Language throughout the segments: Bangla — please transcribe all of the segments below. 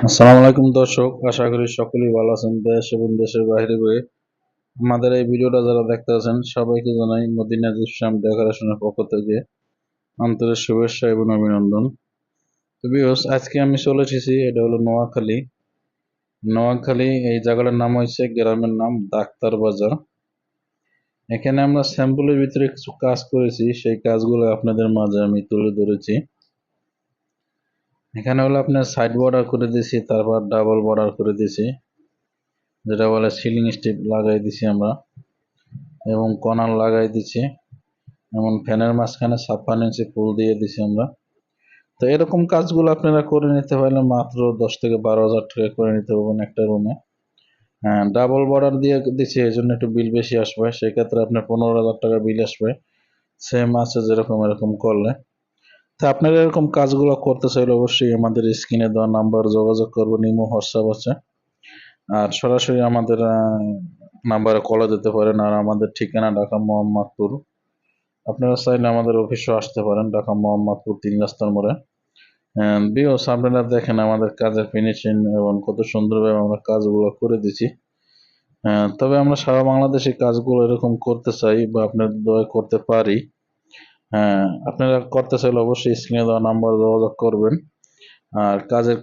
আসসালামু আলাইকুম দর্শক, আশা করি সকলেই ভালো আছেন। দেশ এবং দেশের বাইরে বয়ে আমাদের এই ভিডিওটা যারা দেখতে আছেন সবাইকে জানাই মদিনা ইসলাম ডেকোরেশনের পক্ষ থেকে আন্তরিক শুভেচ্ছা এবং অভিনন্দন। তো ভিউয়ার্স, আজকে আমি চলে এসেছি, এটা হলো নোয়াখালী। এই জায়গাটার নাম হয়েছে, গ্রামের নাম ডাক্তার বাজার। এখানে আমরা স্যাম্পলের ভিতরে কিছু কাজ করেছি, সেই কাজগুলো আপনাদের মাঝে আমি তুলে ধরেছি। এখানে হলো আপনার সাইড বর্ডার করে দিয়েছি, তারপর ডাবল বর্ডার করে দিয়েছি, যেটা বলে সিলিং স্ট্রিপ লাগাই দিছি আমরা, এবং কর্নার লাগাই দিছি, এমন ফ্যানের মাঝখানে 56 ইঞ্চি ফুল দিয়ে দিছি আমরা। তো এরকম কাজগুলো আপনারা করে নিতে পারলে মাত্র 10 থেকে 12,000 টাকা করে নিতে পারবেন একটা রুমে। হ্যাঁ, ডাবল বর্ডার দিয়ে দিছি, এই জন্য একটু বিল বেশি আসবে, সেক্ষেত্রে আপনার 15,000 টাকা বিল আসবে সেম আছে যেরকম এরকম করলে। তো আপনারা এরকম কাজগুলো করতে চাইলে অবশ্যই আমাদের স্ক্রিনে দেওয়া নাম্বার যোগাযোগ করবেন, ইমো হোয়াটসঅ্যাপ আছে, আর সরাসরি আমাদের নাম্বারে কলে দিতে পারেন। আর আমাদের ঠিকানা ঢাকা মোহাম্মদপুর, আপনারা চাইলে আমাদের অফিসে আসতে পারেন, ঢাকা মোহাম্মদপুর 3 রাস্তার মোড়ে। ভিউয়ার্স, আপনারা দেখেন আমাদের কাজের ফিনিশিং এবং কত সুন্দরভাবে আমরা কাজগুলো করে দিছি। তবে আমরা সারা বাংলাদেশে কাজগুলো এরকম করতে চাই বা আপনাদের দয়া করতে পারি। আপনারা করতে চাইলে অবশ্যই স্ক্রিনে দেওয়া নাম্বার যোগাযোগ করবেন। আর কাজের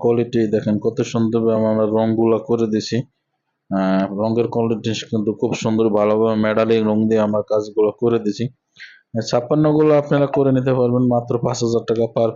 কোয়ালিটি দেখেন কত সুন্দরভাবে আমরা রংগুলো করে দিছি। রঙের কোয়ালিটি কিন্তু খুব সুন্দর, ভালোভাবে মেডালিং রং দিয়ে আমরা কাজগুলো করে দিছি। 56 গুলো আপনারা করে নিতে পারবেন মাত্র 5,000 টাকা পার